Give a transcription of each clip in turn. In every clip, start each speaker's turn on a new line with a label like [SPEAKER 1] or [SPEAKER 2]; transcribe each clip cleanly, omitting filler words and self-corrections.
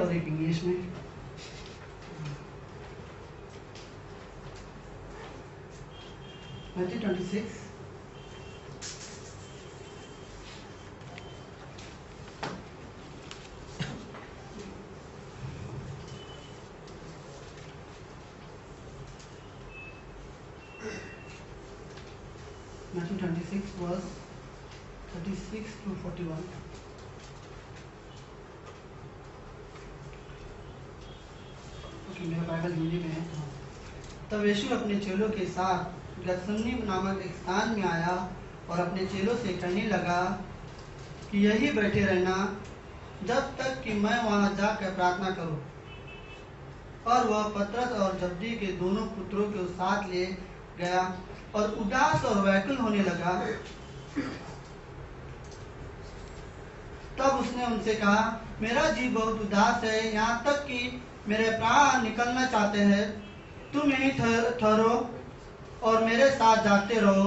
[SPEAKER 1] और एक इंग्लिश में। Matthew 26 verse 36 to 41। मेरा बाइबल हिंदी में है। तब यीशु अपने चेलों के साथ गतसमनी नामक एक स्थान में आया और अपने चेलों से कहने लगा कि यही बैठे रहना जब तक कि मैं वहां जाकर प्रार्थना करूं। और वह पतरस और जब्दी के दोनों पुत्रों के साथ ले गया और उदास और व्याकुल होने लगा। तब उसने उनसे कहा, मेरा जी बहुत उदास है, यहाँ तक कि मेरे प्राण निकलना चाहते हैं। तुम यहीं ठहरो और मेरे साथ जागते रहो।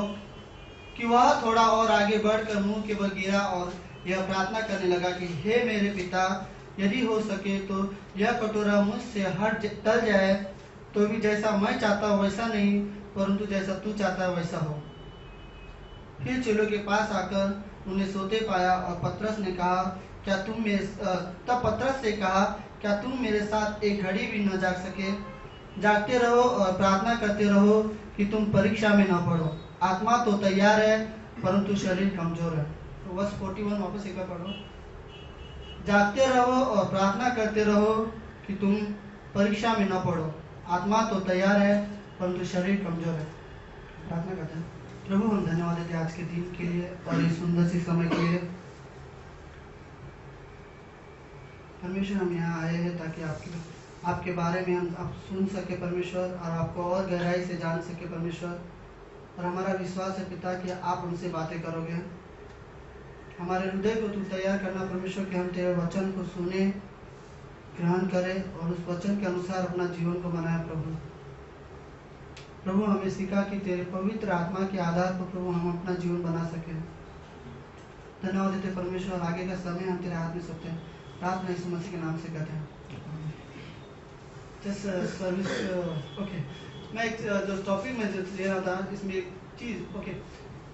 [SPEAKER 1] कि वह थोड़ा और आगे बढ़कर मुंह के बल गिरा और यह प्रार्थना करने लगा कि हे मेरे पिता, यदि हो सके तो यह कटोरा मुझसे टल जाए, तो भी जैसा मैं चाहता हूँ वैसा नहीं, परंतु जैसा तू चाहता है वैसा हो। फिर चेलों के पास आकर उन्हें सोते पाया और पतरस ने कहा, तब पतरस से कहा, क्या तुम मेरे साथ एक घड़ी भी न जाग सके? जागते रहो और प्रार्थना करते रहो कि तुम परीक्षा में न पड़ो। आत्मा तो तैयार है परंतु शरीर कमजोर है। तो वर्स 41 वापस एक बार पढ़ो। जागते रहो और प्रार्थना करते रहो कि तुम परीक्षा में न पड़ो। आत्मा तो तैयार है परंतु शरीर कमजोर है। प्रार्थना करते हैं। प्रभु, हम धन्यवाद देते हैं आज के दिन के लिए और इस सुंदर सी समय के लिए। परमेश्वर, हम यहाँ आए हैं ताकि आपके बारे में हम आप सुन सके परमेश्वर, और आपको और गहराई से जान सके परमेश्वर। और हमारा विश्वास है पिता कि आप हमसे बातें करोगे। हमारे हृदय को तू तैयार करना परमेश्वर, कि हम तेरे वचन को सुने, ग्रहण करें और उस वचन के अनुसार अपना जीवन को बनाए। प्रभु हमें सिखा कि तेरे पवित्र आत्मा के आधार पर प्रभु हम अपना जीवन बना सके। धन्यवाद देते परमेश्वर। आगे का समय हम तेरे हाथ में सौंपते हैं। प्रार्थना यीशु मसीह के नाम से कहते हैं। Service okay. मैं एक जो टॉपिक में जो ले रहा था इसमें एक चीज ओके,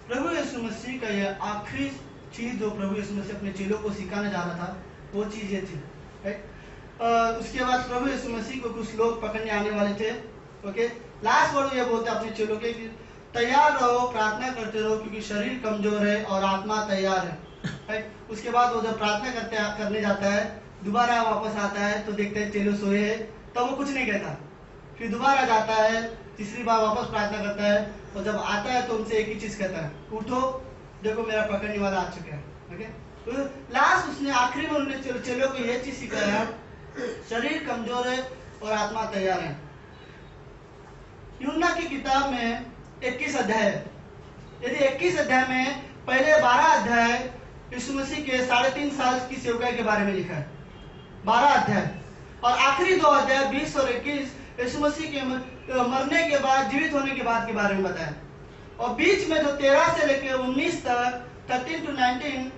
[SPEAKER 1] प्रभु यीशु मसीह का ये आखिरी चीज जो प्रभु यीशु मसीह अपने चेलों को सिखाने जा रहा था, वो चीज ये थी, राइट। उसके बाद प्रभु यीशु मसीह को कुछ लोग पकड़ने आने वाले थे। ओके, लास्ट वर्ड ये बोलते अपने चेलों के कि तैयार रहो, प्रार्थना करते रहो, क्योंकि शरीर कमजोर है और आत्मा तैयार है, राइट। उसके बाद वो जब प्रार्थना करने जाता है, दोबारा वापस आता है तो देखते हैं चेलो सोए है, तो वो कुछ नहीं कहता। फिर दोबारा जाता है, तीसरी बार वापस प्रार्थना करता है, और जब आता है तो उनसे एक ही चीज कहता है, उठो, देखो मेरा पकड़ने वाला आ चुका है। ओके, तो लास्ट उसने आखिरी में उन्होंने चेलों को यह चीज सिखाया, शरीर कमजोर है और आत्मा तैयार है। यूहन्ना की किताब में 21 अध्याय है। यदि 21 अध्याय में पहले 12 अध्याय यीशु मसीह के 3.5 साल की सेवकाई के बारे में लिखा है, 12 अध्याय, और आखिरी 2 अध्याय 20 और 21 यीशु मसीह के मरने के बाद, जीवित होने के बाद के बारे में बताया। और बीच में जो 13 से लेकर 19 तक 13 to 19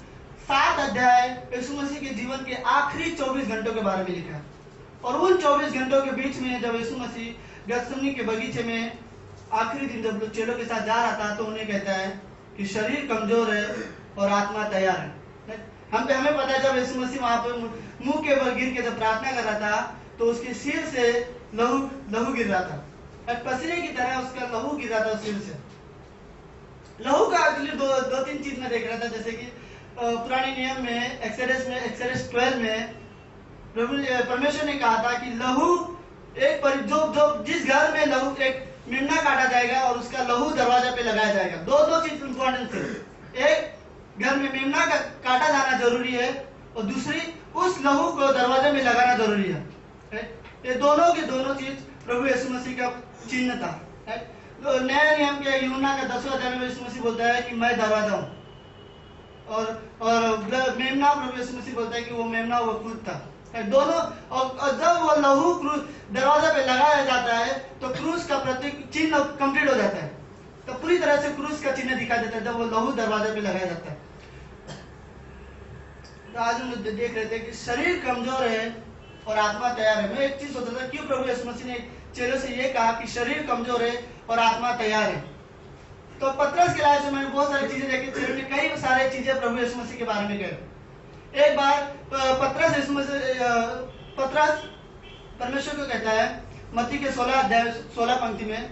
[SPEAKER 1] 7 अध्याय यीशु मसीह के जीवन के आखिरी 24 घंटों के बारे में लिखा है। और उन 24 घंटों के बीच में जब यीशु मसीह गतसमनी के बगीचे में आखिरी दिन जब चेलों के साथ जा रहा था, तो उन्हें कहता है कि शरीर कमजोर है और आत्मा तैयार है। हमें पता है जब यीशु मसीह वहां पे मुंह के बल गिर के जब प्रार्थना कर रहा था, तो उसके सिर से लहू गिर रहा था, पसीने की तरह उसका लहू गिर रहा था सिर से। लहू का एक्चुअली दो तीन चीज में देख रहा था, जैसे कि पुराने नियम में एक्सोडस 12 में परमेश्वर ने कहा था कि लहू जो जिस घर में लहू एक मेमना काटा जाएगा और उसका लहू दरवाजा पे लगाया जाएगा। दो चीज इंपॉर्टेंट थे, एक घर में मेमना का काटा जाना जरूरी है, और दूसरी उस लहू को दरवाजे में लगाना जरूरी है। ये दोनों चीज प्रभु यीशु मसीह का चिन्ह था। तो नया नियम के यूहन्ना का 10वां अध्याय में यीशु मसीह बोलता है कि मैं दरवाजा हूँ, और मेमना प्रभु यीशु मसीह बोलता है कि वो मेमना वो क्रूस था। दोनों, और जब वो लहू क्रूस दरवाजा पे लगाया जाता है तो क्रूस का प्रतीक चिन्ह कंप्लीट हो जाता है। तो पूरी तरह से क्रूस का चिन्ह दिखाई देता है जब वो लहू दरवाजे पे लगाया जाता है। तो आज हम देख रहे थे कि शरीर कमजोर है और आत्मा तैयार है। मैं एक चीज सोच रहा था, क्यों प्रभु यीशु मसीह ने चेलों से ये कहा कि शरीर कमजोर है और आत्मा तैयार है। तो पतरस के लाइफ से मैंने बहुत सारी चीजें देखी, चेलों ने कई सारी चीजें प्रभु यीशु मसीह के बारे में कही। एक बार पतरस परमेश्वर को कहता है मत्ती के 16 अध्याय 16 पंक्ति में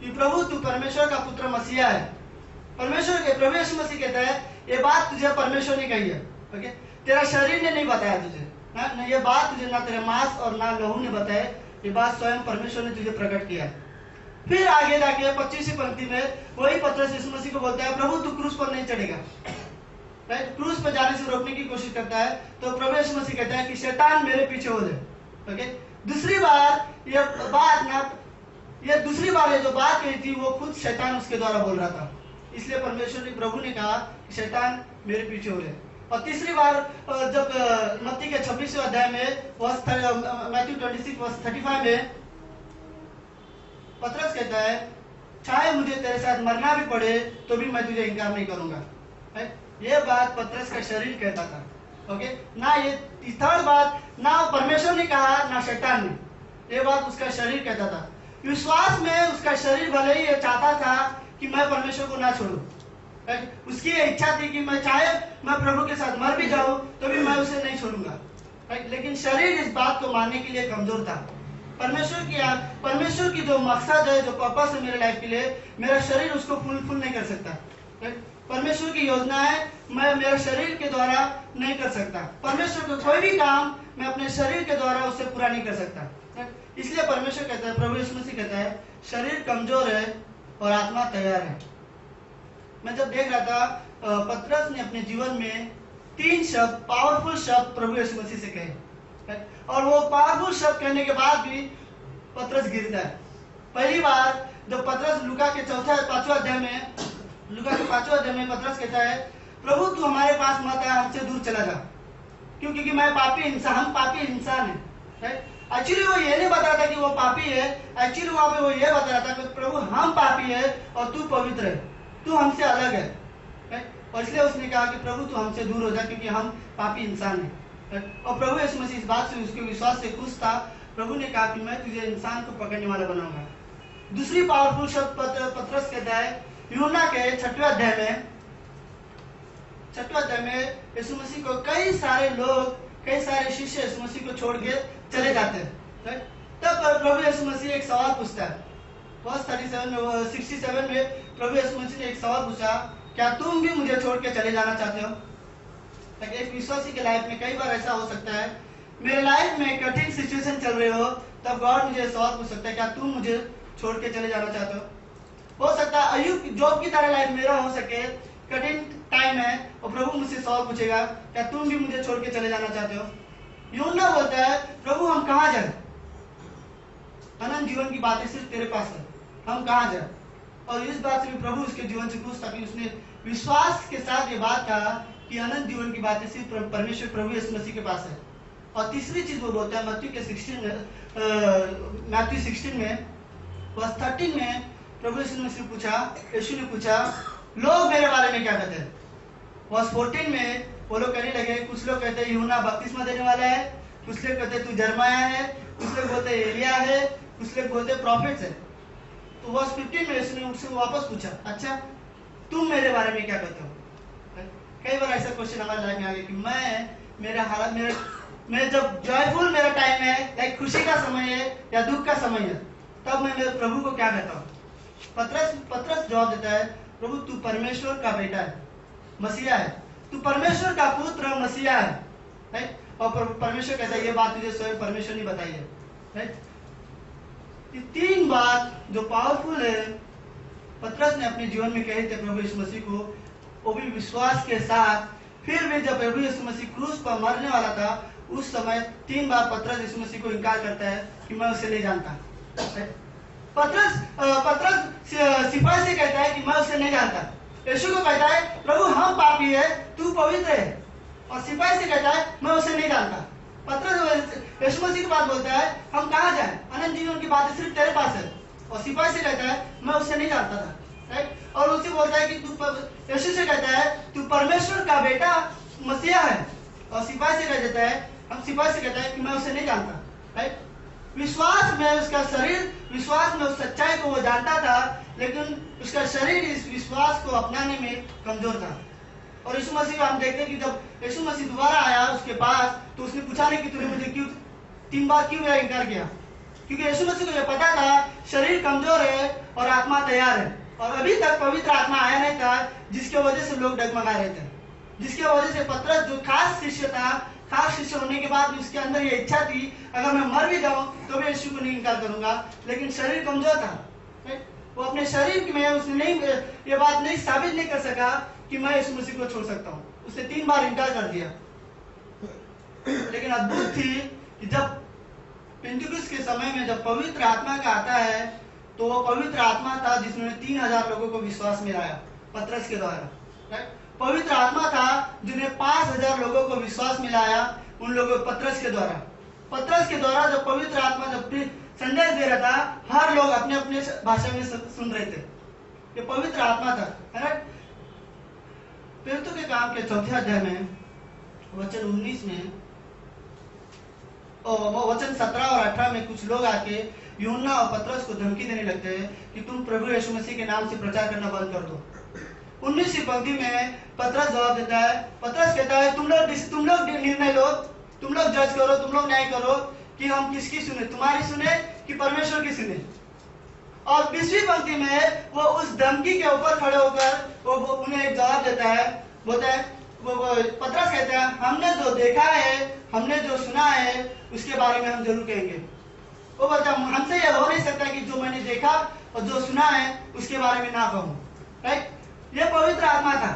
[SPEAKER 1] कि प्रभु तू परमेश्वर का पुत्र मसीहा है। प्रभु यीशु मसीह कहता है ये बात तुझे परमेश्वर ने कही है, ओके, तेरा शरीर ने नहीं बताया तुझे ना, ये बात तुझे ना तेरे मांस और ना लहू ने बताया, ये बात स्वयं परमेश्वर ने तुझे प्रकट किया। फिर आगे जाके 25वीं पंक्ति में वही पतरस यीशु मसीह को बोलता है प्रभु तू क्रूस पर नहीं चढ़ेगा, राइट, क्रूस पर जाने से रोकने की कोशिश करता है। तो प्रभु यीशु मसीह कहता है कि शैतान मेरे पीछे हो जाए, ओके। दूसरी बार ये जो बात कही थी वो खुद शैतान उसके द्वारा बोल रहा था, इसलिए परमेश्वर ने प्रभु ने कहा कि शैतान मेरे पीछे हो जाए। और तीसरी बार जब मत्ती के 26वें अध्याय में मैथ्यू 26:35 में पतरस कहता है चाहे मुझे तेरे साथ मरना भी पड़े तो भी मैं तुझे इनकार नहीं करूंगा, ये बात पतरस का शरीर कहता था, ओके, ना ये थर्ड बात ना परमेश्वर ने कहा ना शैतान ने, ये बात उसका शरीर कहता था। विश्वास में उसका शरीर भले ही ये चाहता था कि मैं परमेश्वर को ना छोड़ूं, उसकी इच्छा थी कि मैं चाहे मैं प्रभु के साथ मर भी जाऊं तो भी मैं उसे नहीं छोड़ूंगा, लेकिन शरीर इस बात को मानने के लिए कमजोर था। परमेश्वर की जो मकसद है, जो पर्पस है मेरे लाइफ के लिए, मेरा शरीर उसको फुल नहीं कर सकता। परमेश्वर की योजना है, मैं मेरे शरीर के द्वारा नहीं कर सकता। परमेश्वर का कोई भी काम मैं अपने शरीर के द्वारा उससे पूरा नहीं कर सकता। इसलिए परमेश्वर कहता है, प्रभु यीशु मसीह कहता है शरीर कमजोर है और आत्मा तैयार है। मैं जब देख रहा था पतरस ने अपने जीवन में 3 शब्द, पावरफुल शब्द प्रभु यीशु मसीह से कहे, और वो पावरफुल शब्द कहने के बाद भी पतरस गिरता है। पहली बार जब पतरस लूका के 5वें अध्याय में पतरस कहता है प्रभु तू हमारे पास मत आ, हमसे दूर चला जा, क्योंकि हम पापी इंसान है। एक्चुअली वो ये नहीं बता रहा था कि वो पापी है, एक्चुअली वहां पे वो ये बता रहा था कि प्रभु हम पापी है और तू पवित्र है, तू हमसे अलग है, और इसलिए उसने कहा कि प्रभु तू हमसे दूर हो जा क्योंकि हम पापी इंसान हैं। और प्रभु यीशु मसीह इस बात से, उसके विश्वास से खुश था। प्रभु ने कहा कि मैं तुझे इंसान को पकड़ने वाला बनाऊंगा। दूसरी पावरफुल शब्द पतरस कहता है यूहन्ना के 6वें अध्याय में यीशु मसीह को कई सारे शिष्य यीशु मसीह को छोड़ के चले जाते हैं। तब प्रभु यीशु मसीह एक सवाल पूछता है, वर्स 67 में प्रभु यीशु मसीह ने एक सवाल पूछा, क्या तुम भी मुझे छोड़ के चले जाना चाहते हो? एक विश्वासी के लाइफ में कई बार ऐसा हो सकता है, मेरे लाइफ में कठिन सिचुएशन चल रहे हो, तब गॉड मुझे सवाल पूछ सकता है, क्या तुम मुझे छोड़ के चले जाना चाहते हो सकता है अय्यूब जॉब की तरह लाइफ मेरा हो सके, कठिन टाइम है और प्रभु मुझसे सवाल पूछेगा, क्या तुम भी मुझे छोड़ के चले जाना चाहते हो? यूहन्ना बोलता है प्रभु हम कहाँ जाए, अनंत जीवन की बातें सिर्फ तेरे पास है, हम कहाँ जाए? और इस बात से भी प्रभु उसके जीवन से खुश था कि उसने विश्वास के साथ ये बात कहा कि अनंत जीवन की बातें सिर्फ परमेश्वर प्रभु यीशु मसीह के पास है। और तीसरी चीज वो बोलता है मैथ्यू 16 में वर्स 13 में प्रभु यीशु ने पूछा लोग मेरे बारे में क्या कहते हैं? वर्स 14 में वो लोग कहने लगे, कुछ लोग कहते हैं यूहन्ना बपतिस्मा देने वाला है, कुछ लोग कहते हैं तू जरमाया है, कुछ लोग बोलते हैं एलिया है, कुछ लोग बोलते हैं प्रॉफिट्स है। तो वर्स 15 में उसने उनसे वापस पूछा, अच्छा तुम मेरे बारे में क्या कहते हो? कई बार ऐसा क्वेश्चन हमारे लाइफ में आ गया कि मैं जब जॉयफुल मेरा टाइम है, लाइक खुशी का समय है या दुख का समय है, तब मैं मेरे प्रभु को क्या कहता हूँ? पतरस जवाब देता है, प्रभु तू परमेश्वर का बेटा है, मसीहा है, तू परमेश्वर का पुत्र मसीहा है, राइट? और परमेश्वर कहता है ये बात तुझे स्वयं परमेश्वर ने बताई है, राइट? ये 3 बात जो पावरफुल है पतरस ने अपने जीवन में कहे थे प्रभु यीशु मसीह को, वो भी विश्वास के साथ। फिर भी जब प्रभु यीशु मसीह क्रूस पर मरने वाला था, उस समय 3 बार पतरस यीशु मसीह को इनकार करता है कि मैं उसे नहीं जानता। पतरस सिपाही से कहता है कि मैं उसे नहीं जानता। यीशु को कहता है प्रभु हम पापी है, तू पवित्र है, और सिपाही से कहता है मैं उसे नहीं जानता। पतरस यीशु मसीह की बात बोलता है हम कहाँ जाए, अनंत जीवन की बातें सिर्फ तेरे पास है, और सिपाही से कहता है मैं उसे नहीं जानता था, राइट? और उससे बोलता है कि तू, यीशु से कहता है तू परमेश्वर का बेटा मसीहा है, और सिपाही से कह देता है, हम सिपाही से कहता है कि मैं उसे नहीं जानता। राइट। विश्वास में उसका शरीर, विश्वास में उस सच्चाई को वो जानता था, लेकिन उसका शरीर इस विश्वास को अपनाने में कमजोर था। और यीशु मसीह को हम देखते हैं कि जब यीशु मसीह दोबारा आया उसके पास, तो उसने पूछा नहीं कि तूने मुझे क्यों 3 बार क्यों मेरा इनकार किया, क्योंकि यीशु मसीह को यह पता था शरीर कमजोर है और आत्मा तैयार है। और अभी तक पवित्र आत्मा आया नहीं था, जिसके वजह से लोग डगमगा रहे थे, जिसके वजह से पतरस जो खास शिष्य था, खास शिष्य होने के बाद भी उसके अंदर ये इच्छा थी, अगर मैं मर भी जाऊं तो भी यीशु को नहीं इनकार करूंगा, लेकिन शरीर कमजोर था। वो अपने शरीर में उसने नहीं, ये बात नहीं साबित नहीं कर सका कि मैं यीशु मसीह को छोड़ सकता हूं। उसने 3 बार इनकार कर दिया। लेकिन अद्भुत थी कि जब पेंटिकुस के समय में जब पवित्र आत्मा का आता है, तो वो पवित्र आत्मा था जिसने 3000 लोगों को विश्वास में लाया पतरस के द्वारा। पवित्र आत्मा था जिन्हें 5000 लोगों को विश्वास में लाया, उन लोगों पतरस के द्वारा। पतरस के द्वारा जब पवित्र आत्मा जब संदेश दे रहा था, हर लोग अपने अपने भाषा में सुन रहे थे। ये पवित्र आत्मा था, है ना। प्रेरितों के काम के 4 अध्याय में वचन 19 में वचन 17 और 18 में कुछ लोग आके यूहन्ना और पतरस को धमकी देने लगते हैं कि तुम प्रभु यीशु मसीह के नाम से प्रचार करना बंद कर दो। 19वीं पंक्ति में पतरस जवाब देता है, पतरस कहता है तुम लोग निर्णय लो, तुम लोग जज करो, तुम लोग न्याय करो कि हम किसकी सुने, तुम्हारी सुने कि परमेश्वर की सुने। और 20वीं पंक्ति में वो उस धमकी के ऊपर खड़े होकर वो उन्हें एक जवाब देता है, बोलता है, वो पतरस कहता है हमने जो देखा है, हमने जो सुना है उसके बारे में हम जरूर कहेंगे। वो बोलता है हमसे यह हो नहीं सकता कि जो मैंने देखा और जो सुना है उसके बारे में ना कहूं। राइट। ये पवित्र आत्मा था।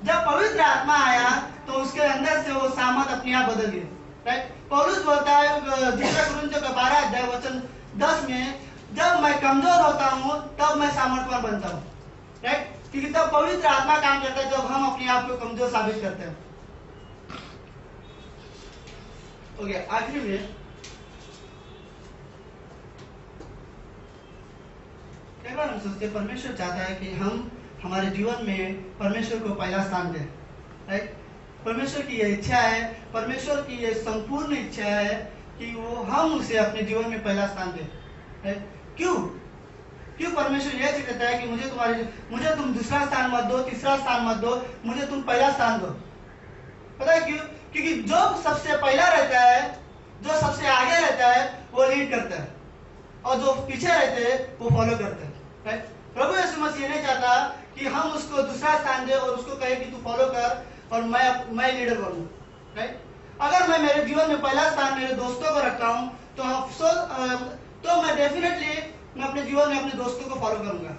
[SPEAKER 1] जब पवित्र आत्मा आया तो उसके अंदर से वो सामर्थ अपने आप बदल गई। राइट। पौलुस बोलता है दूसरा कुरिन्थियों का 12 अध्याय वचन 10 में, जब मैं कमजोर होता हूं तब मैं सामर्थवान बनता हूं। राइट। क्योंकि तब पवित्र आत्मा काम करता है जब हम अपने आप को कमजोर साबित करते हैं। हो गया। आखिरी में कई बार हम सोचते हैं परमेश्वर चाहता है कि हम हमारे जीवन में परमेश्वर को पहला स्थान दें। राइट। परमेश्वर की यह इच्छा है, परमेश्वर की यह संपूर्ण इच्छा है कि वो हम उसे अपने जीवन में पहला स्थान दें। राइट। क्यों परमेश्वर यह कहता है कि मुझे तुम दूसरा स्थान मत दो, तीसरा स्थान मत दो, मुझे तुम पहला स्थान दो। पता है क्यों? क्योंकि जो सबसे पहला रहता है, जो सबसे आगे रहता है, वो लीड करता है, और जो पीछे रहते हैं वो फॉलो करते हैं। राइट। प्रभु यीशु मसीह नहीं चाहता कि हम उसको दूसरा स्थान दे और उसको कहे कि तू फॉलो कर और मैं लीडर बनूं। राइट। अगर मैं मेरे जीवन में पहला स्थान मेरे दोस्तों को रखता हूं तो तो मैं डेफिनेटली मैं अपने जीवन में अपने दोस्तों को फॉलो करूंगा।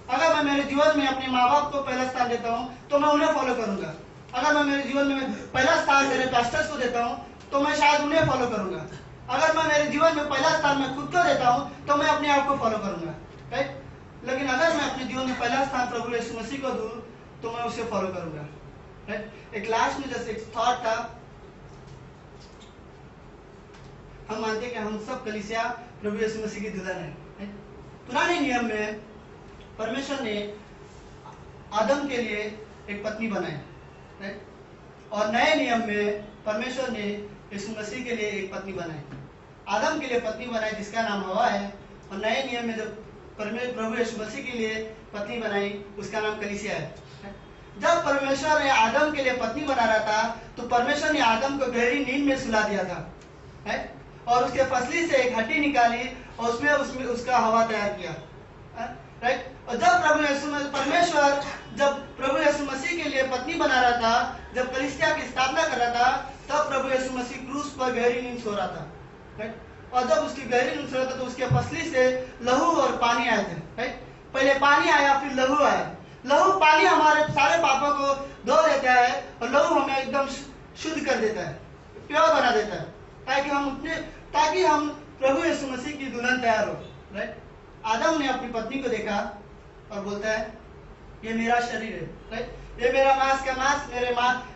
[SPEAKER 1] अगर मैं मेरे जीवन में अपने माँ बाप को पहला स्थान देता हूं तो मैं उन्हें फॉलो करूंगा। अगर मैं मेरे जीवन में पहला स्थान मेरे पास्टर्स को देता हूं तो मैं शायद उन्हें फॉलो करूंगा। अगर मैं मेरे जीवन में पहला स्थान मैं खुद को देता हूं तो मैं अपने आप को फॉलो करूंगा। राइट। लेकिन अगर मैं अपने जीवन में पहला स्थान प्रभु यीशु मसीह को दूं तो मैं उसे फॉलो करूंगा। राइट। एक लास्ट में जैसे एक थॉट था, हम मानते हैं कि हम सब कलीसिया प्रभु यीशु मसीह की दुल्हन है। पुराने नियम में परमेश्वर ने आदम के लिए एक पत्नी बनाई, और नए नियम में परमेश्वर ने यीशु मसीह के लिए एक पत्नी बनाई। आदम के लिए पत्नी बनाई जिसका नाम हवा है, और नए नियम में जब प्रभु यीशु मसीह के लिए पत्नी बनाई उसका नाम कलीसिया है। जब परमेश्वर ने आदम के लिए पत्नी बना रहा था तो परमेश्वर ने आदम को गहरी नींद में सुला दिया था, और उसके फसली से एक हड्डी निकाली और उसमें उसका हवा तैयार किया। राइट। और जब परमेश्वर जब प्रभु यीशु मसीह के लिए पत्नी बना रहा था, जब कलीसिया की स्थापना कर रहा था, तब प्रभु यीशु मसीह क्रूस पर गहरी नींद सो रहा था। राइट। और जब उसकी गहरी नींद सो रहा था तो उसके फसली से लहू और पानी आए थे। राइट। पहले पानी आया फिर लहू आया। लहू पानी हमारे सारे पापों को धो देता है और लहू हमें एकदम शुद्ध कर देता है, प्योर बना देता है, ताकि हम प्रभु यीशु मसीह की दुल्हन तैयार हो। राइट। आदम ने अपनी पत्नी को देखा और बोलता है ये मेरा शरीर है। राइट। ये मेरा मांस का मांस,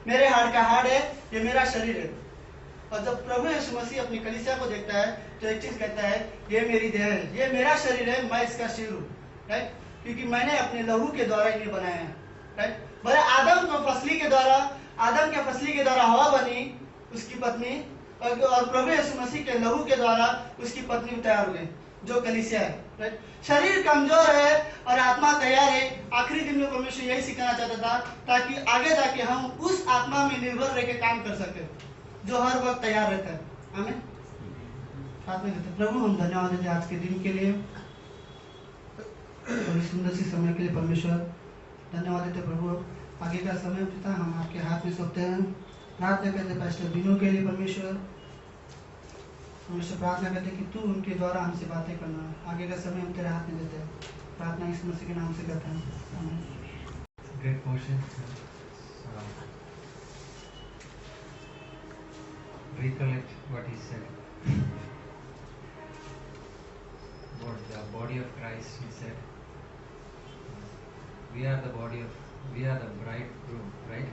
[SPEAKER 1] मेरे हाड़ का हाड़ है, ये मेरा शरीर है। और जब प्रभु यीशु मसीह अपनी कलीसिया को देखता है तो एक चीज कहता है ये मेरी देह है, ये मेरा शरीर है, मैं इसका सिर हूँ। राइट। क्योंकि मैंने अपने लहू के द्वारा इन्हें बनाया है। राइट। भले आदम के फसली के द्वारा हवा बनी उसकी पत्नी, और प्रभु यीशु मसीह के लहू के द्वारा उसकी पत्नी भी तैयार हो गई, जो कलीसिया है, राइट। शरीर कमजोर है और आत्मा तैयार है। आखिरी दिन में परमेश्वर यही सिखाना चाहता था, ताकि आगे जाके हम उस आत्मा में निर्भर रह के काम कर सके जो हर वक्त तैयार रहता है। आमीन। प्रार्थना करते हैं। प्रभु, हम धन्यवाद देते हैं आज के दिन के लिए और इस सुंदर सी समय के लिए। परमेश्वर धन्यवाद देते प्रभु। आगे का समय पिता हम आपके हाथ में सौंपते हैं। प्रार्थना करते हैं पास्टर दिनों के लिए। परमेश्वर प्रार्थना करते कि तू उनके द्वारा हमसे बातें करना। आगे का समय हम तेरे हाथ में देते हैं। प्रार्थना इस मसीह के नाम से करते हैं, आमीन।
[SPEAKER 2] Great motion. Recollect what he said. What the body of Christ, he said. We are the bridegroom, right?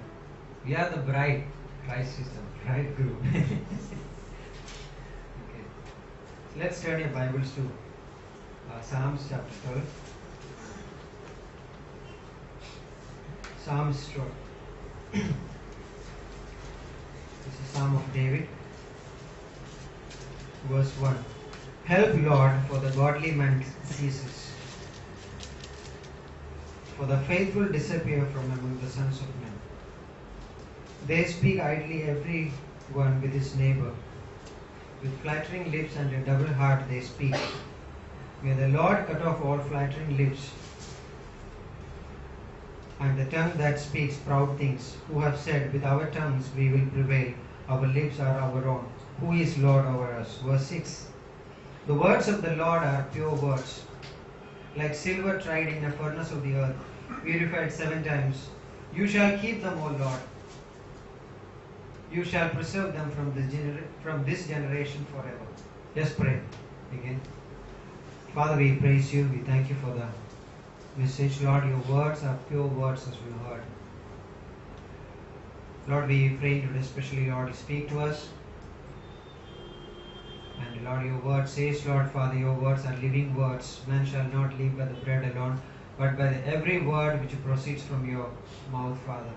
[SPEAKER 2] We are the bride. Christ is the bridegroom. Okay. Let's turn your Bibles to Psalms chapter 12. Psalms 12. This is Psalm of David. Verse 1. Help, Lord, for the godly man ceases, for the faithful disappear from among the sons of men. They speak idly every one with his neighbor. With flattering lips and a double heart they speak. May the Lord cut off all flattering lips and the tongue that speaks proud things, who have said, with our tongues we will prevail, our lips are our own. Who is Lord over us? Verse 6. The words of the Lord are pure words, like silver tried in a furnace of the earth, purified 7 times. You shall keep them, O Lord. You shall preserve them from this generation forever. Let's pray again. Father, we praise you. We thank you for the message. Lord, your words are pure words as we heard. Lord, we pray today especially, Lord, speak to us. And Lord, your word says, Lord Father, your words are living words. Man shall not live by the bread alone, but by every word which proceeds from your mouth, Father.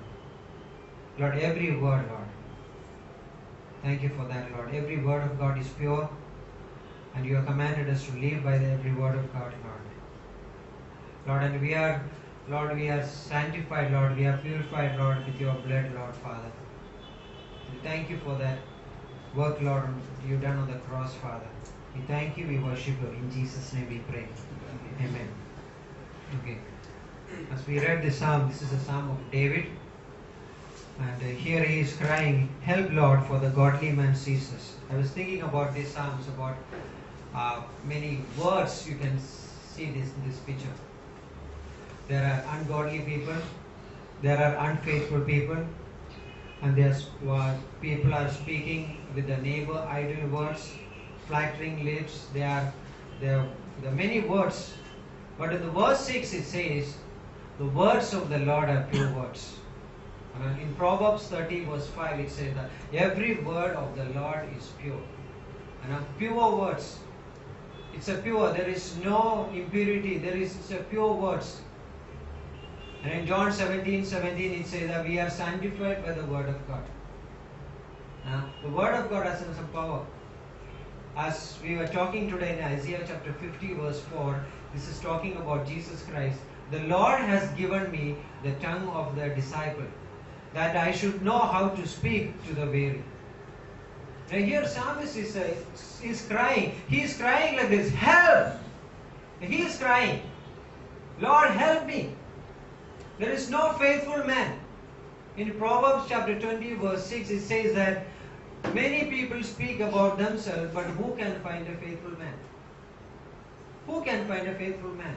[SPEAKER 2] Lord, every word, Lord. Thank you for that, Lord. Every word of God is pure, and you have commanded us to live by every word of God, Lord. Lord, and we are sanctified, Lord. We are purified, Lord, with your blood, Lord, Father. We thank you for that work, Lord, you done on the cross, Father. We thank you, we worship you. In Jesus' name we pray. Amen. Okay. As we read the psalm, this is a psalm of David. And here he is crying, help, Lord, for the godly man ceases. I was thinking about these psalms, about many words you can see in this picture. There are ungodly people, there are unfaithful people, and people are speaking with the neighbor idle words, flattering lips. There are many words. But in the verse 6 it says, the words of the Lord are pure words. And in Proverbs 30 verse 5 it says that every word of the Lord is pure. And pure words. It's a pure, there is no impurity, it's a pure words. And in John 17:17 it says that we are sanctified by the word of God. The word of God has some power. As we were talking today in Isaiah chapter 50 verse 4, this is talking about Jesus Christ. The Lord has given me the tongue of the disciple, that I should know how to speak to the weary. Now here psalmist is crying. He is crying like this, help! He is crying, Lord, help me. There is no faithful man. In Proverbs chapter 20 verse 6 it says that many people speak about themselves, but who can find a faithful man? Who can find a faithful man?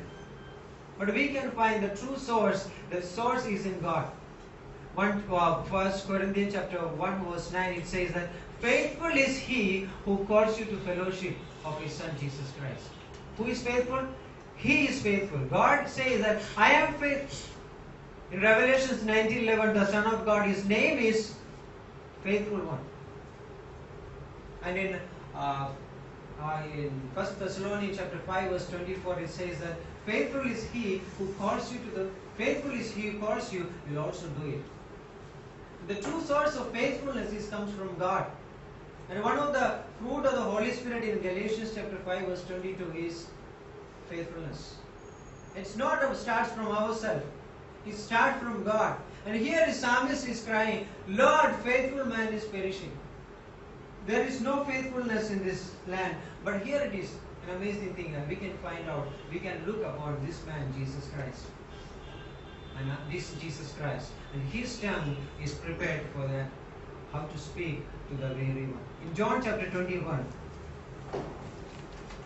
[SPEAKER 2] But we can find the true source. The source is in God. 1 Corinthians chapter 1 verse 9 it says that faithful is he who calls you to fellowship of his son Jesus Christ. Who is faithful? He is faithful. God says that I am faithful. In Revelation 19:11, the Son of God, his name is Faithful One. And in 1 Thessalonians chapter 5 verse 24, it says that faithful is he who calls you will also do it. The true source of faithfulness comes from God. And one of the fruit of the Holy Spirit in Galatians chapter 5 verse 22 is faithfulness. It's not starts from ourselves. It starts from God. And here the psalmist is crying, Lord, faithful man is perishing. There is no faithfulness in this land. But here it is, an amazing thing that we can find out. We can look upon this man, Jesus Christ. And this Jesus Christ. And his tongue is prepared for that. How to speak to the weary one. In John chapter 21,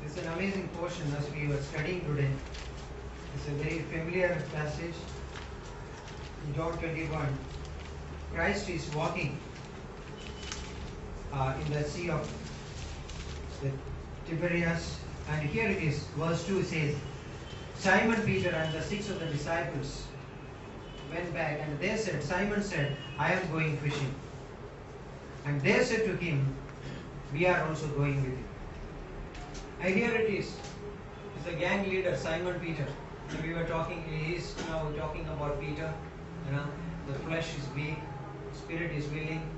[SPEAKER 2] this is an amazing portion as we were studying today. It's a very familiar passage. In John 21, Christ is walking in the sea of the Tiberias, and here it is, verse 2 says, Simon Peter and the 6 of the disciples went back, and they said, Simon said, I am going fishing. And they said to him, we are also going with you. And here it is. It's the gang leader, Simon Peter. And we were talking, he is now talking about Peter. The flesh is weak, spirit is willing.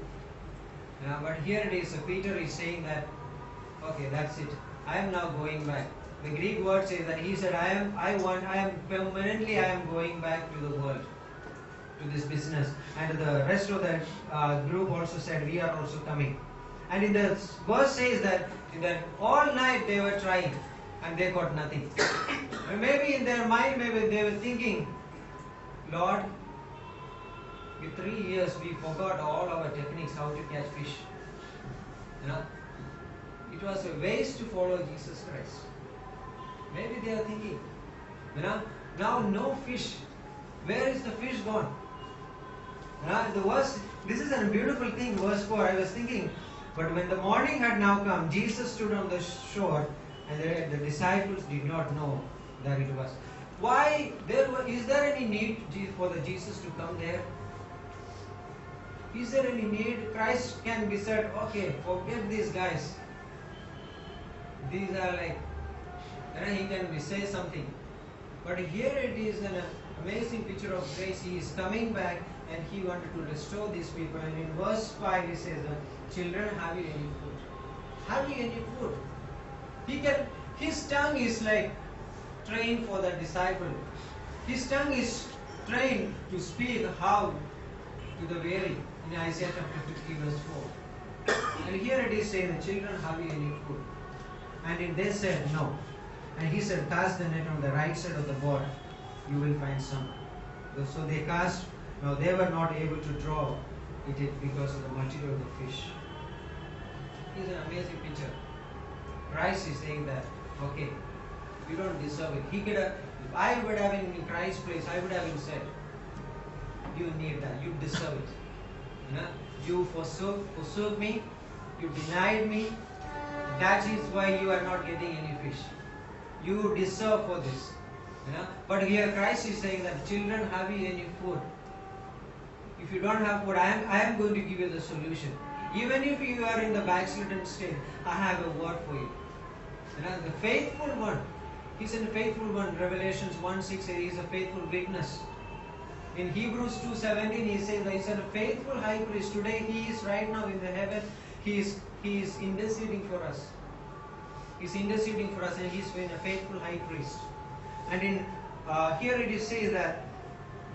[SPEAKER 2] But here it is, Peter is saying that, okay, that's it. I am now going back. The Greek word says that he said, I am permanently going back to the world, to this business. And the rest of the group also said, we are also coming. And in the verse says that all night they were trying and they got nothing. And maybe in their mind, maybe they were thinking, Lord, in 3 years we forgot all our techniques how to catch fish. It was a waste to follow Jesus Christ. Maybe they are thinking, now no fish. Where is the fish gone? The verse, this is a beautiful thing, verse 4. I was thinking, but when the morning had now come, Jesus stood on the shore, and the disciples did not know that it was. Why? Is there any need for the Jesus to come there? Is there any need? Christ can be said, okay, forget these guys. These are like, he can be say something. But here it is an amazing picture of grace. He is coming back and he wanted to restore these people. And in verse 5 he says, children, have you any food? Have you any food? His tongue is like trained for the disciple. His tongue is trained to speak how to the weary. In Isaiah chapter 50 verse 4. And here it is saying, children, have you any food? And they said no. And he said, cast the net on the right side of the boat, you will find some. So they cast. Now they were not able to draw it because of the multitude of the fish. It's an amazing picture. Christ is saying that, okay, you don't deserve it. If I would have been in Christ's place, I would have been said, you need that, you deserve it. You forsook me, you denied me, that is why you are not getting any fish. You deserve for this. But here Christ is saying that, children, have you any food? If you don't have food, I am going to give you the solution. Even if you are in the backslidden state, I have a word for you. The faithful one, he's a faithful one. Revelations 1:6 he is a faithful witness. In Hebrews 2:17 he says that he's a faithful high priest. Today he is right now in the heaven. He is interceding for us. He's interceding for us, and he's been a faithful high priest. And in here it is says that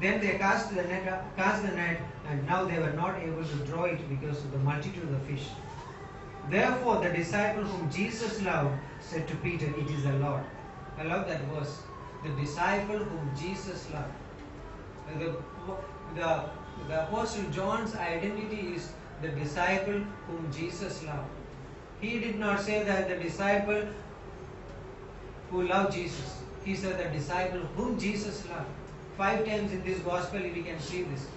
[SPEAKER 2] then they cast the net, and now they were not able to draw it because of the multitude of the fish. Therefore the disciple whom Jesus loved said to Peter, it is the Lord. I love that verse. The disciple whom Jesus loved. The Apostle John's identity is the disciple whom Jesus loved. He did not say that the disciple who loved Jesus. He said the disciple whom Jesus loved. 5 times in this gospel we can see this.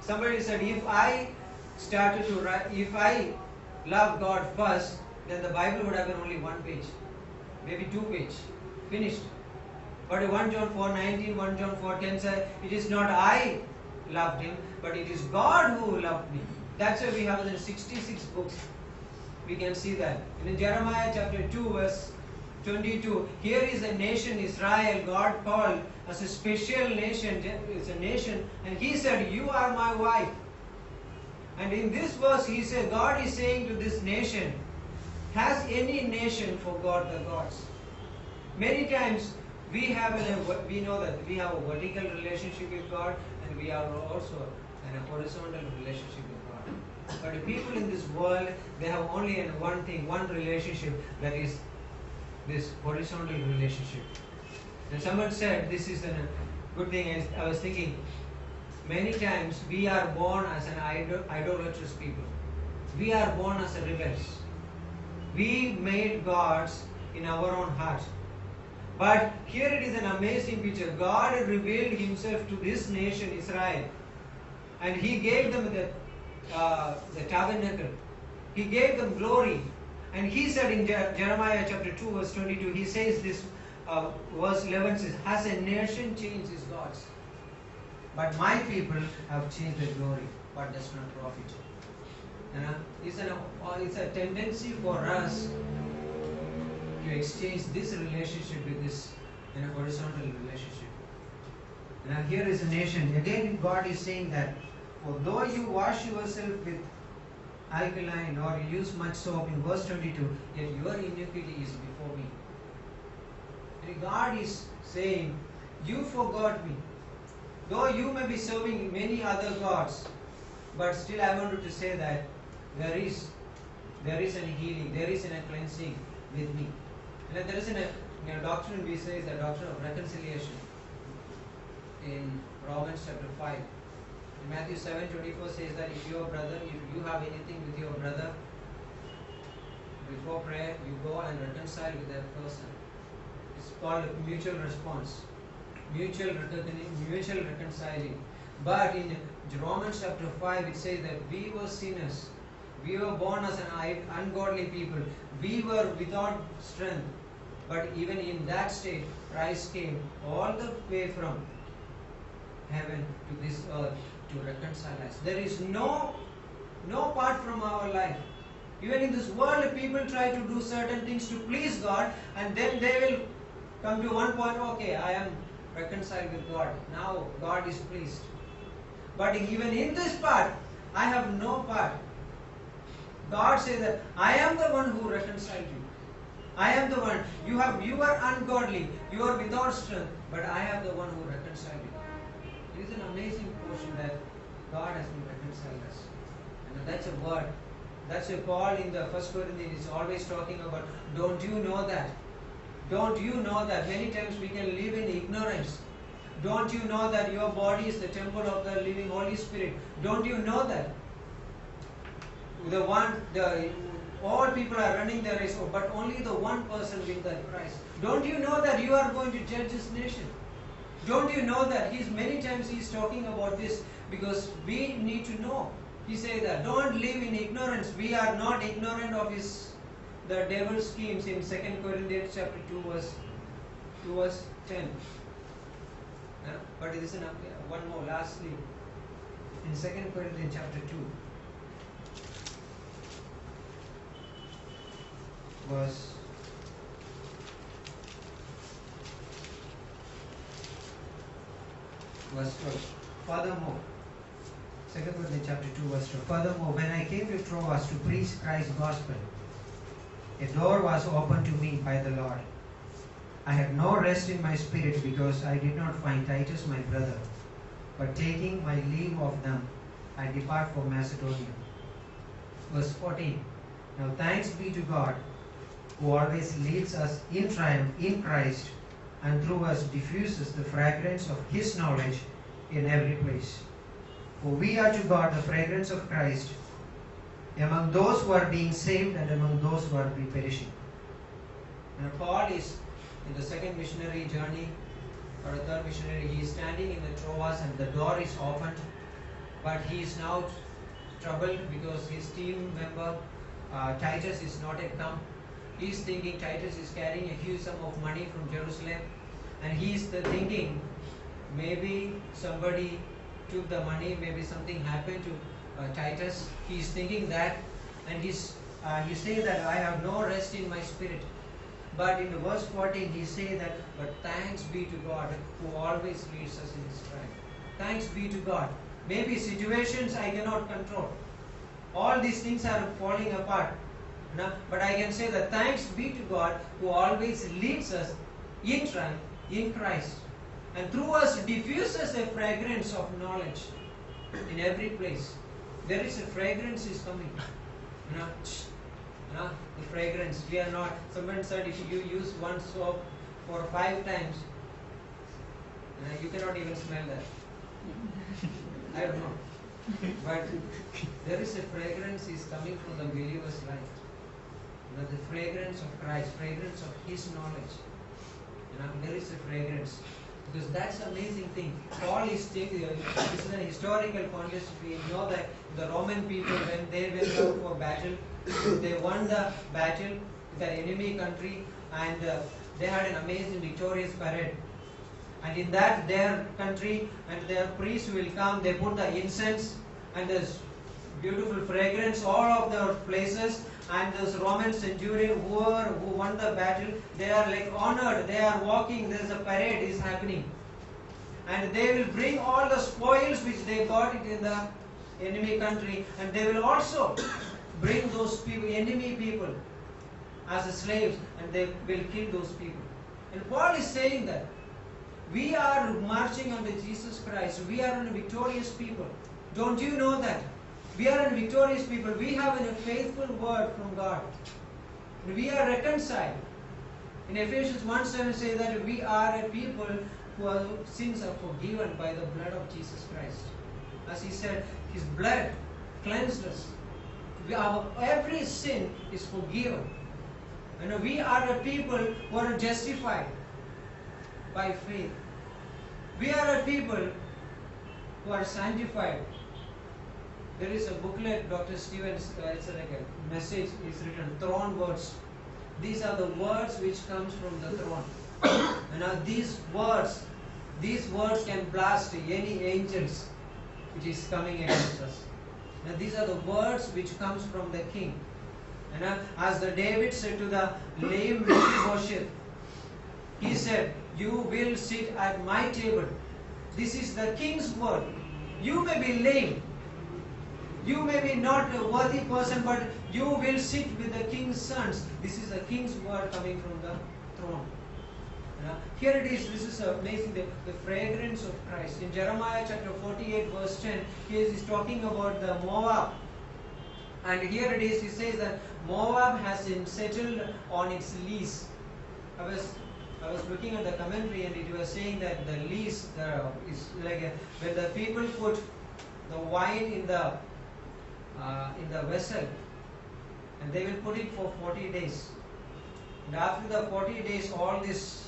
[SPEAKER 2] Somebody said, if I love God first, then the Bible would have been only 1 page, maybe 2 pages, finished. But 1 John 4:19, 1 John 4:10 says, it is not I loved him, but it is God who loved me. That's why we have the 66 books. We can see that. And in Jeremiah chapter 2 verse 22, here is a nation, Israel, God called as a special nation. It's a nation, and he said, you are my wife. And in this verse, he said, God is saying to this nation, has any nation forgot the gods? Many times we know that we have a vertical relationship with God, and we are also in a horizontal relationship with God. But the people in this world, they have only one thing, one relationship, that is this horizontal relationship. And someone said, this is a good thing. I was thinking, many times we are born as an idolatrous people. We are born as a rebels. We made gods in our own heart. But here it is an amazing picture. God revealed himself to this nation, Israel. And he gave them the tabernacle. He gave them glory. And he said in Jeremiah chapter 2 verse 22, he says this, verse 11 says, has a nation changed his gods? But my people have changed their glory, but does not profit. It's a tendency for us to exchange this relationship with this in a horizontal relationship. Now here is a nation. Again, God is saying that although you wash yourself with alkaline or you use much soap in verse 22, yet your iniquity is before me. And God is saying, you forgot me. Though you may be serving many other gods, but still I wanted to say that there is an healing, there is a cleansing with me. And there is a doctrine we say is the doctrine of reconciliation in Romans chapter 5. In Matthew 7:24 says that if you have anything with your brother, before prayer you go and reconcile with that person. It's called a mutual response, mutual reconciling. But in Romans chapter 5 it says that we were sinners. We were born as an ungodly people. We were without strength. But even in that state, Christ came all the way from heaven to this earth to reconcile us. There is no part from our life. Even in this world, people try to do certain things to please God, and then they will come to one point, okay, I am reconciled with God. Now God is pleased. But even in this part, I have no part. God says that I am the one who reconciled you. I am the one. You are ungodly. You are without strength. But I am the one who reconciled you. It is an amazing portion that God has been reconciled us. And that's a word. That's a Paul in the 1 Corinthians is always talking about. Don't you know that? Don't you know that many times we can live in ignorance? Don't you know that your body is the temple of the living Holy Spirit? Don't you know that? All people are running the race, but only the one person wins that prize. Don't you know that you are going to judge this nation? Don't you know that many times he's talking about this because we need to know. He says that don't live in ignorance. We are not ignorant of the devil's schemes in 2 Corinthians chapter 2 verse 10. But it is one more lastly in 2 Corinthians chapter 2. Verse 12. Furthermore, 2 Corinthians chapter 2 verse 12. Furthermore, when I came to Troas to preach Christ's gospel, a door was opened to me by the Lord. I had no rest in my spirit because I did not find Titus my brother. But taking my leave of them, I depart for Macedonia. Verse 14. Now thanks be to God, who always leads us in triumph in Christ, and through us diffuses the fragrance of His knowledge in every place. For we are to God the fragrance of Christ among those who are being saved and among those who are perishing. And Paul is in the second missionary journey, or a third missionary, he is standing in the Troas and the door is opened, but he is now troubled because his team member Titus is not yet come. He is thinking Titus is carrying a huge sum of money from Jerusalem, and he is thinking maybe somebody took the money, maybe something happened to Titus. He is thinking that, and he says that I have no rest in my spirit. But in verse 14 he says that, but thanks be to God who always leads us in His strength. Thanks be to God. Maybe situations I cannot control. All these things are falling apart. But I can say that thanks be to God who always leads us in triumph in Christ, and through us diffuses a fragrance of knowledge in every place. There is a fragrance is coming. The fragrance. We are not. Someone said if you use one soap for 5 times, you cannot even smell that. I don't know. But there is a fragrance is coming from the believer's life. The fragrance of Christ, fragrance of His knowledge. There is a fragrance. Because that's an amazing thing. Paul is taking, this is an historical context. We know that the Roman people, when they went out for battle, they won the battle with an enemy country, and they had an amazing victorious parade. And in that, their country and their priests will come, they put the incense and this beautiful fragrance all of the places, and this Roman centurion who won the battle, they are like honored, they are walking, there is a parade is happening. And they will bring all the spoils which they got it in the enemy country, and they will also bring those people, enemy people as slaves, and they will kill those people. And Paul is saying that we are marching under Jesus Christ. We are a victorious people. Don't you know that? We are a victorious people. We have a faithful word from God. We are reconciled. In Ephesians 1:7 says that we are a people whose sins are forgiven by the blood of Jesus Christ. As he said, His blood cleansed us. Every sin is forgiven. And we are a people who are justified by faith. We are a people who are sanctified. There is a booklet, Dr. Stevens, it's like a message is written, throne words. These are the words which comes from the throne. And now these words can blast any angels which is coming against us. Now these are the words which comes from the king. And as the David said to the lame Mephibosheth, he said, you will sit at my table. This is the king's word. You may be lame. You may be not a worthy person, but you will sit with the king's sons. This is the king's word coming from the throne. Here it is, this is amazing, the fragrance of Christ. In Jeremiah chapter 48 verse 10, he is talking about the Moab. And here it is, he says that Moab has been settled on its lease. I was looking at the commentary, and it was saying that the lease is like when the people put the wine in the vessel, and they will put it for 40 days. And after the 40 days, all this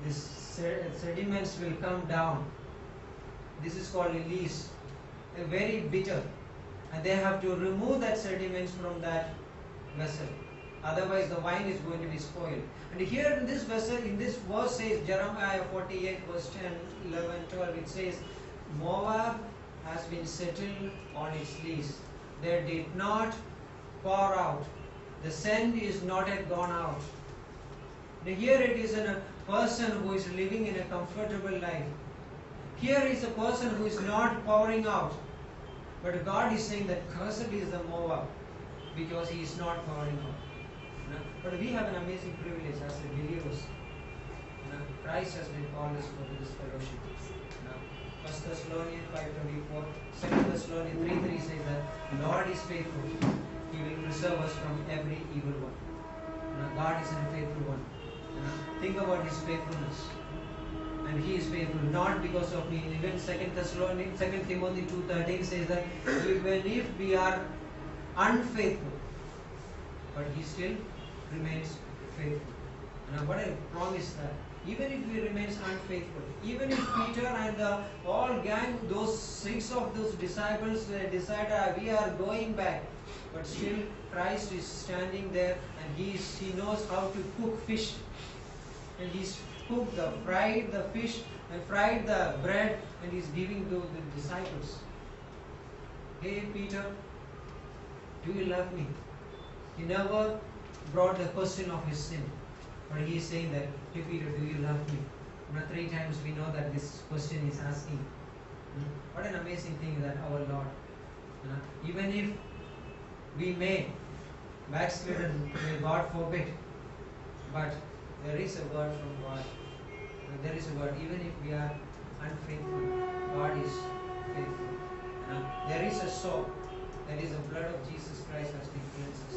[SPEAKER 2] sediments will come down. This is called a lees. They're very bitter, and they have to remove that sediments from that vessel. Otherwise, the wine is going to be spoiled. And here in this vessel, in this verse says, Jeremiah 48 verse 10, 11, 12, it says, Moab has been settled on its lease. They did not pour out. The scent is not yet gone out. Now here it is a person who is living in a comfortable life. Here is a person who is not pouring out. But God is saying that cursed is the Moab, because he is not pouring out. But we have an amazing privilege as believers. Christ has been called us for this fellowship. 1 Thessalonians 5:24, 2 Thessalonians 3:3 says that the Lord is faithful. He will preserve us from every evil one. God is a faithful one. Think about His faithfulness. And He is faithful not because of me. Even 2 Timothy 2:13 says that even if we are unfaithful, but He still remains faithful. And what a promise that. Even if he remains unfaithful, even if Peter and the whole gang, those 6 of those disciples decided we are going back, but still Christ is standing there, and he knows how to cook fish, and he's cooked fried the fish and fried the bread, and he's giving to the disciples. Hey Peter, do you love me? He never brought the question of his sin. But he is saying that, hey Peter, do you love me? 3 times we know that this question is asking. What an amazing thing that our Lord. Even if we may backslid, and may God forbid, but there is a word from God. There is a word. Even if we are unfaithful, God is faithful. There is a soap. That is the blood of Jesus Christ has been cleansed us.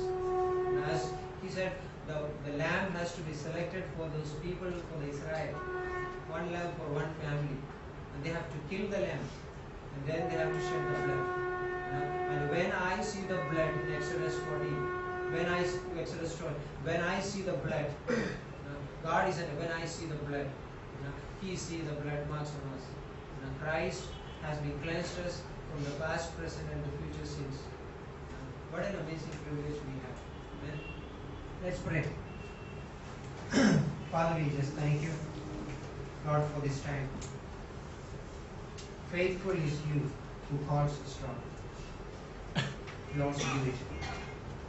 [SPEAKER 2] And as he said, the lamb has to be selected for those people, for the Israel. One lamb for one family. And they have to kill the lamb. And then they have to shed the blood. And when I see the blood in Exodus 14, Exodus 12, when I see the blood, God is when I see the blood, He sees the blood marks on us. Christ has been cleansed us from the past, present, and the future sins. What an amazing privilege we have. Amen. Let's pray. Father, we just thank you, Lord, for this time. Faithful is you who calls us, Lord. Lord, do it.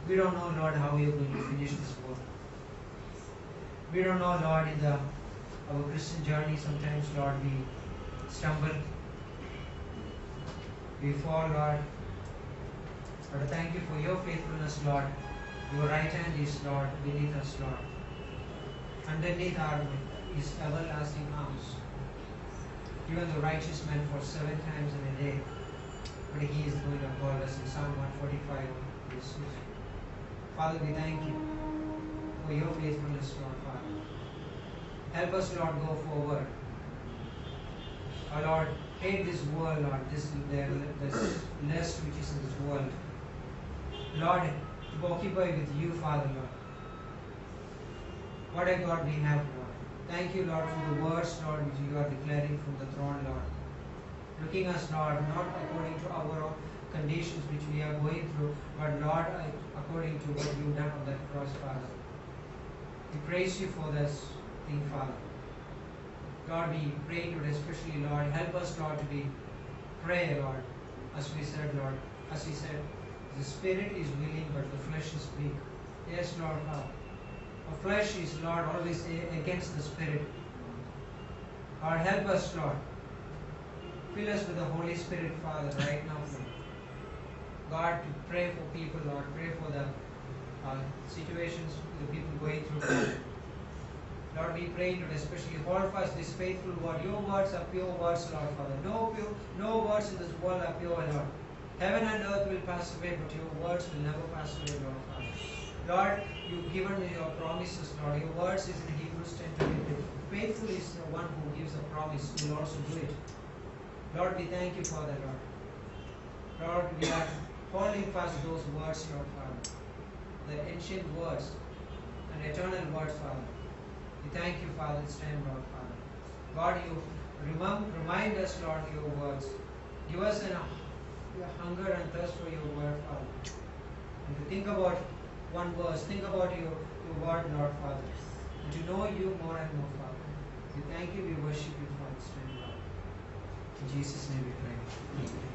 [SPEAKER 2] We don't know, Lord, how you're going to finish this work. We don't know, Lord, in our Christian journey, sometimes, Lord, we stumble. We fall, Lord. But I thank you for your faithfulness, Lord. Your right hand is, Lord, beneath us, Lord. Underneath is everlasting arms. Even the righteous man for 7 times in a day. But he is going to call us in Psalm 145, verse 6. Father, we thank you for your faithfulness, Lord, Father. Help us, Lord, go forward. Oh, Lord, hate this world, Lord, this lust which is in this world. Lord, to occupy with you, Father, Lord. What a God we have, Lord. Thank you, Lord, for the words, Lord, which you are declaring from the throne, Lord. Looking us, Lord, not according to our own conditions which we are going through, but, Lord, according to what you've done on that cross, Father. We praise you for this thing, Father. Lord, we pray today, especially, Lord, help us, Lord, to pray, Lord, as we said, Lord, as He said, the spirit is willing, but the flesh is weak. Yes, Lord, our flesh is, Lord, always against the spirit. Lord, help us, Lord. Fill us with the Holy Spirit, Father, right now, Lord. God, to pray for people, Lord, pray for the situations, the people going through. Lord, we pray today, especially hold fast this faithful word. Your words are pure words, Lord, Father. No words in this world are pure, Lord. Heaven and earth will pass away, but your words will never pass away, Lord, Father. Lord, you've given me your promises, Lord. Your words is in Hebrews 10:22. Faithful is the one who gives a promise. He will also do it. Lord, we thank you for that, Lord. Lord, we are holding fast those words, Lord, Father. The ancient words and eternal words, Father. We thank you, Father, this time, Lord, Father. God, you remind us, Lord, your words. Give us a hunger and thirst for your word, Father. And to think about one verse, think about your word, Lord, Father. And to know you more and more, Father. We thank you, we worship you, Father, this time, Lord. In Jesus' name we pray. Amen.